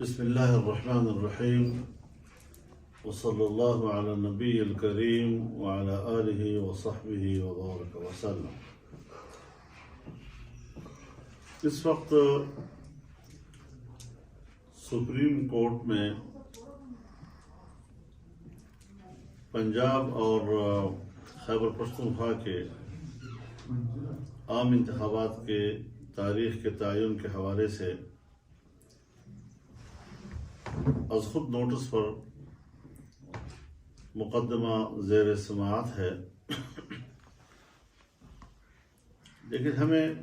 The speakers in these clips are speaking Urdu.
بسم الله الرحمن الرحيم وصلى الله على النبي الكريم وعلى آله وصحبه وبارك وسلم. اس وقت سپریم کورٹ میں پنجاب اور خیبر پختونخوا کے عام انتخابات کے تاریخ کے تعین کے حوالے سے از خود نوٹس پر مقدمہ زیر سماعت ہے، لیکن ہمیں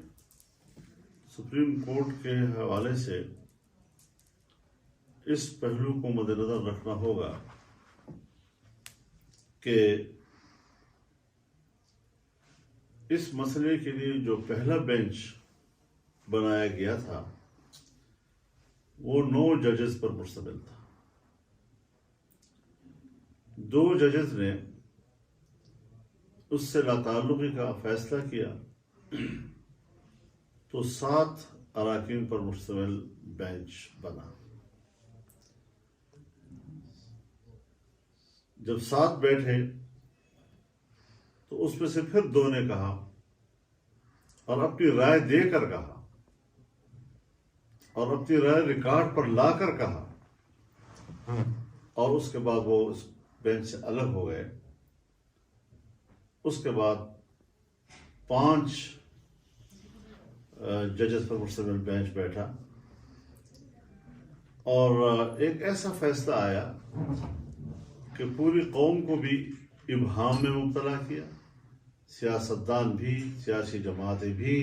سپریم کورٹ کے حوالے سے اس پہلو کو مد نظر رکھنا ہوگا کہ اس مسئلے کے لیے جو پہلا بینچ بنایا گیا تھا وہ 9 ججز پر مشتمل تھا. 2 ججز نے اس سے لاتعلقی کا فیصلہ کیا تو 7 اراکین پر مشتمل بینچ بنا. جب 7 بیٹھے تو اس میں سے پھر 2 نے کہا اور اپنی رائے دے کر کہا اور اپنی رائے ریکارڈ پر لا کر کہا اور اس کے بعد وہ اس بینچ سے الگ ہو گئے. اس کے بعد 5 ججز پر مشتمل بینچ بیٹھا اور ایک ایسا فیصلہ آیا کہ پوری قوم کو بھی ابہام میں مبتلا کیا، سیاستدان بھی، سیاسی جماعتیں بھی،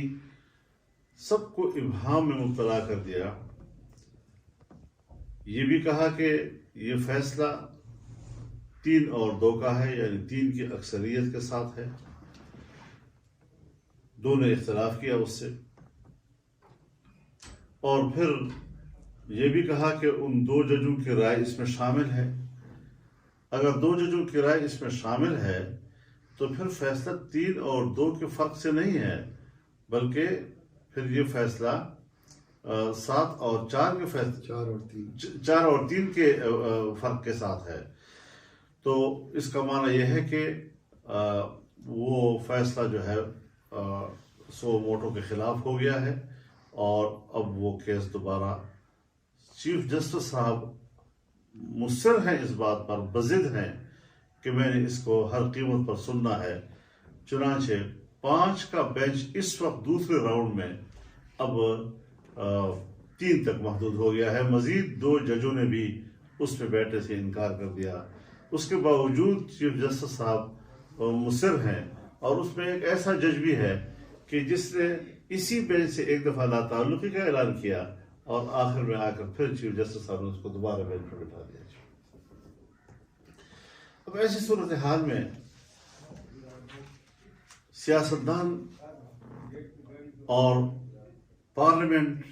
سب کو ابہام میں مبتلا کر دیا. یہ بھی کہا کہ یہ فیصلہ 3 اور 2 کا ہے، یعنی 3 کی اکثریت کے ساتھ ہے. 2 نے اختلاف کیا اس سے، اور پھر یہ بھی کہا کہ ان 2 ججوں کی رائے اس میں شامل ہے. اگر 2 ججوں کی رائے اس میں شامل ہے تو پھر فیصلہ 3 اور 2 کے فرق سے نہیں ہے، بلکہ پھر یہ فیصلہ 7 اور 4 کے فیصلے 4 اور 3 کے فرق کے ساتھ ہے. تو اس کا معنی یہ ہے کہ وہ فیصلہ جو ہے سو ووٹوں کے خلاف ہو گیا ہے، اور اب وہ کیس دوبارہ چیف جسٹس صاحب مصر ہیں اس بات پر، بضد ہیں کہ میں نے اس کو ہر قیمت پر سننا ہے. چنانچہ 5 کا بینچ اس وقت دوسرے راؤنڈ میں اب 3 تک محدود ہو گیا ہے. مزید 2 ججوں نے بھی اس پہ بیٹھنے سے انکار کر دیا. اس کے باوجود چیف جسٹس صاحب مصر ہیں، اور اس میں ایک ایسا جج بھی ہے کہ جس نے اسی بینچ سے ایک دفعہ لا تعلقی کا اعلان کیا اور آخر میں آ کر پھر چیف جسٹس صاحب نے اس کو دوبارہ بینچ پر بٹھا دیا. اب ایسی صورتحال میں سیاستدان اور پارلیمنٹ،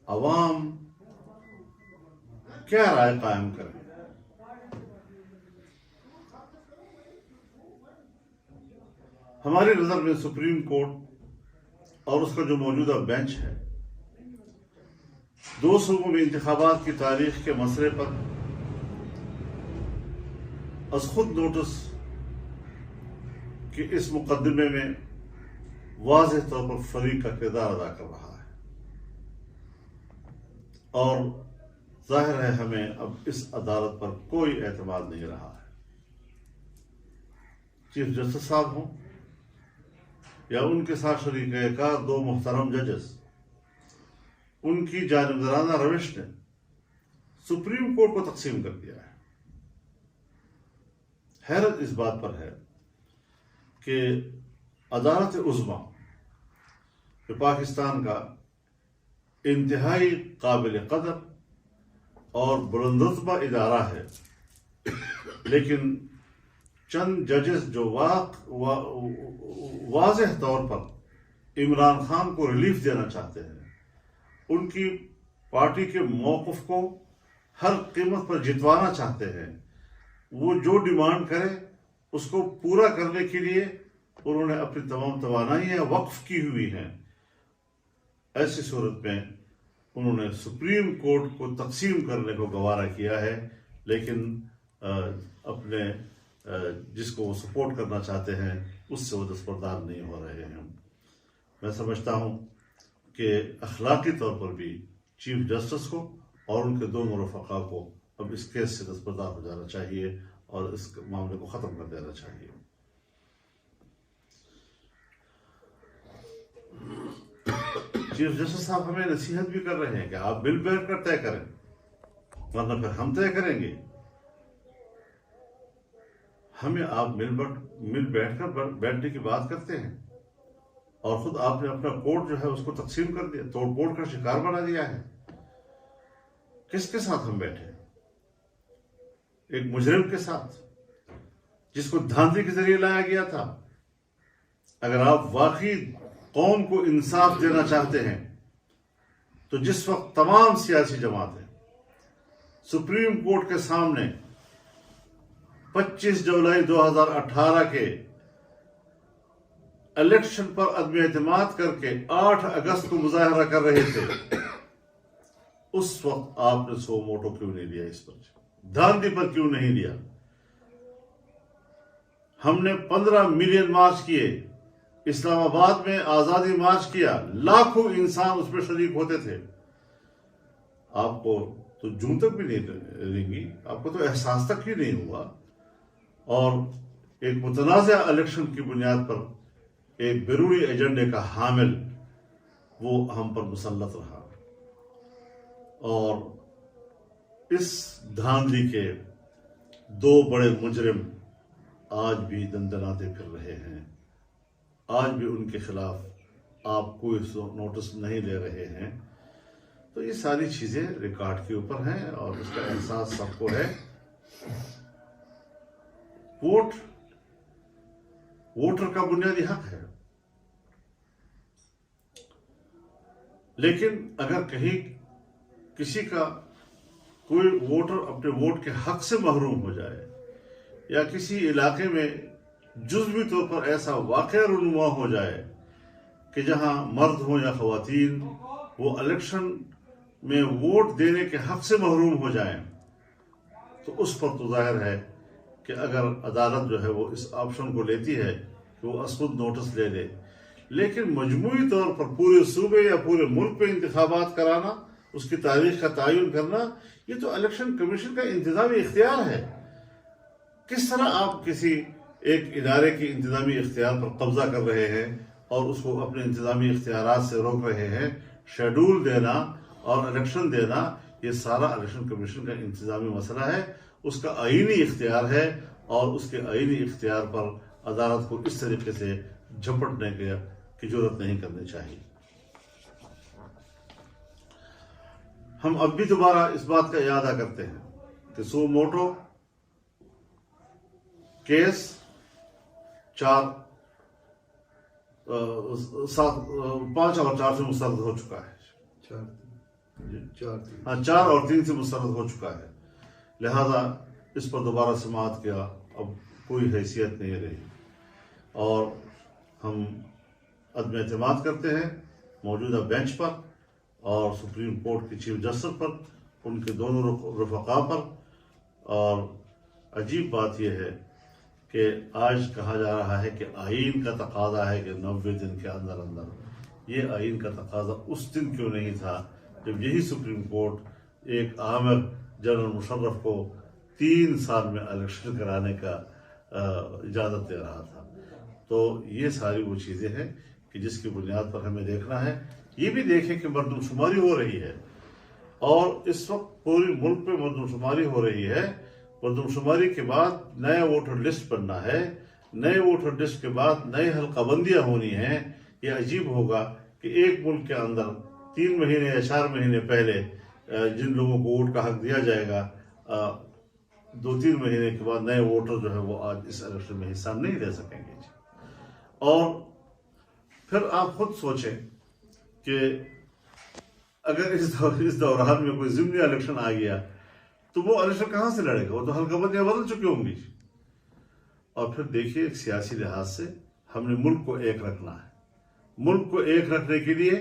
عوام کیا رائے قائم کریں؟ ہماری نظر میں سپریم کورٹ اور اس کا جو موجودہ بینچ ہے 2 صوبوں میں انتخابات کی تاریخ کے مسئلے پر از خود نوٹس کہ اس مقدمے میں واضح طور پر فریق کا کردار ادا کر رہا ہے، اور ظاہر ہے ہمیں اب اس عدالت پر کوئی اعتماد نہیں رہا ہے. چیف جسٹس صاحب ہوں یا ان کے ساتھ شریک کار 2 محترم ججز، ان کی جانبدارانہ روش نے سپریم کورٹ کو تقسیم کر دیا ہے. حیرت اس بات پر ہے کہ عدالت عظمیٰ کہ پاکستان کا انتہائی قابل قدر اور بلند رتبہ ادارہ ہے، لیکن چند ججز جو واضح طور پر عمران خان کو ریلیف دینا چاہتے ہیں، ان کی پارٹی کے موقف کو ہر قیمت پر جتوانا چاہتے ہیں، وہ جو ڈیمانڈ کرے اس کو پورا کرنے کے لیے انہوں نے اپنی تمام توانائیاں وقف کی ہوئی ہیں. ایسی صورت میں انہوں نے سپریم کورٹ کو تقسیم کرنے کو گوارا کیا ہے، لیکن اپنے جس کو وہ سپورٹ کرنا چاہتے ہیں اس سے وہ دستبردار نہیں ہو رہے ہیں۔ میں سمجھتا ہوں کہ اخلاقی طور پر بھی چیف جسٹس کو اور ان کے دونوں رفقا کو اب اس کیس سے دستبردار ہو جانا چاہیے اور اس معاملے کو ختم کر دینا چاہیے۔ چیف جسٹس صاحب ہمیں نصیحت بھی کر رہے ہیں کہ آپ مل بیٹھ کر طے کریں، ورنہ پھر ہم طے کریں گے۔ ہمیں آپ مل بیٹھ کر بیٹھنے کی بات کرتے ہیں اور خود آپ نے اپنا کورٹ جو ہے اس کو تقسیم کر دیا، توڑ پھوڑ کا شکار بنا دیا ہے۔ کس کے ساتھ ہم بیٹھے؟ ایک مجرم کے ساتھ جس کو دھاندلی کے ذریعے لایا گیا تھا۔ اگر آپ واقعی قوم کو انصاف دینا چاہتے ہیں تو جس وقت تمام سیاسی جماعتیں سپریم کورٹ کے سامنے 25 جولائی 2018 کے الیکشن پر عدم اعتماد کر کے 8 اگست کو مظاہرہ کر رہے تھے، اس وقت آپ نے سو موٹو کیوں نہیں لیا؟ اس پر دھاندلی پر کیوں نہیں لیا؟ ہم نے 15 ملین مارچ کیے، اسلام آباد میں آزادی مارچ کیا، لاکھوں انسان اس میں شریک ہوتے تھے۔ آپ کو تو جون تک بھی نہیں لیں گی، آپ کو تو احساس تک ہی نہیں ہوا، اور ایک متنازع الیکشن کی بنیاد پر ایک بیرونی ایجنڈے کا حامل وہ ہم پر مسلط رہا، اور اس دھاندلی کے 2 بڑے مجرم آج بھی دندناتے پھر رہے ہیں۔ آج بھی ان کے خلاف آپ کوئی نوٹس نہیں لے رہے ہیں۔ تو یہ ساری چیزیں ریکارڈ کے اوپر ہیں اور اس کا احساس سب کو ہے۔ ووٹر کا بنیادی حق ہے، لیکن اگر کہیں کسی کا کوئی ووٹر اپنے ووٹ کے حق سے محروم ہو جائے یا کسی علاقے میں جزوی طور پر ایسا واقعہ رونما ہو جائے کہ جہاں مرد ہوں یا خواتین وہ الیکشن میں ووٹ دینے کے حق سے محروم ہو جائیں، تو اس پر تو ظاہر ہے کہ اگر عدالت جو ہے وہ اس آپشن کو لیتی ہے کہ وہ خود نوٹس لے لے، لیکن مجموعی طور پر پورے صوبے یا پورے ملک پہ انتخابات کرانا، اس کی تاریخ کا تعین کرنا، یہ تو الیکشن کمیشن کا انتظامی اختیار ہے۔ کس طرح آپ کسی ایک ادارے کی انتظامی اختیار پر قبضہ کر رہے ہیں اور اس کو اپنے انتظامی اختیارات سے روک رہے ہیں؟ شیڈول دینا اور الیکشن دینا یہ سارا الیکشن کمیشن کا انتظامی مسئلہ ہے، اس کا آئینی اختیار ہے، اور اس کے آئینی اختیار پر عدالت کو اس طریقے سے جھپٹنے کی ضرورت نہیں کرنی چاہیے۔ ہم اب بھی دوبارہ اس بات کا اعادہ کرتے ہیں کہ سو موٹو کیس 5 اور 4 سے مسترد ہو چکا ہے، 4 اور 3 سے مسترد ہو چکا ہے، لہذا اس پر دوبارہ سماعت کیا اب کوئی حیثیت نہیں رہی، اور ہم عدم اعتماد کرتے ہیں موجودہ بینچ پر اور سپریم کورٹ کی چیف جسٹس پر، ان کے دونوں رفقا پر۔ اور عجیب بات یہ ہے کہ آج کہا جا رہا ہے کہ آئین کا تقاضا ہے کہ 90 دن کے اندر اندر، یہ آئین کا تقاضا اس دن کیوں نہیں تھا جب یہی سپریم کورٹ ایک آمر جنرل مشرف کو 3 سال میں الیکشن کرانے کا اجازت دے رہا تھا؟ تو یہ ساری وہ چیزیں ہیں کہ جس کی بنیاد پر ہمیں دیکھنا ہے۔ یہ بھی دیکھیں کہ مردم شماری ہو رہی ہے، اور اس وقت پورے ملک پہ مردم شماری ہو رہی ہے۔ مردم شماری کے بعد نیا ووٹر لسٹ بننا ہے، نئے ووٹر لسٹ کے بعد نئے حلقہ بندیاں ہونی ہیں۔ یہ عجیب ہوگا کہ ایک ملک کے اندر 3 مہینے یا 4 مہینے پہلے جن لوگوں کو ووٹ کا حق دیا جائے گا، 2-3 مہینے کے بعد نئے ووٹر جو ہے وہ آج اس الیکشن میں حصہ نہیں لے سکیں گے۔ اور پھر آپ خود سوچیں کہ اگر اس دوران میں کوئی ضمنی الیکشن آ گیا تو وہ الیکشن کہاں سے لڑے گا؟ وہ تو حلقہ بندیاں بدل چکی ہوں گی۔ اور پھر دیکھیے سیاسی لحاظ سے ہم نے ملک کو ایک رکھنا ہے، ملک کو ایک رکھنے کے لیے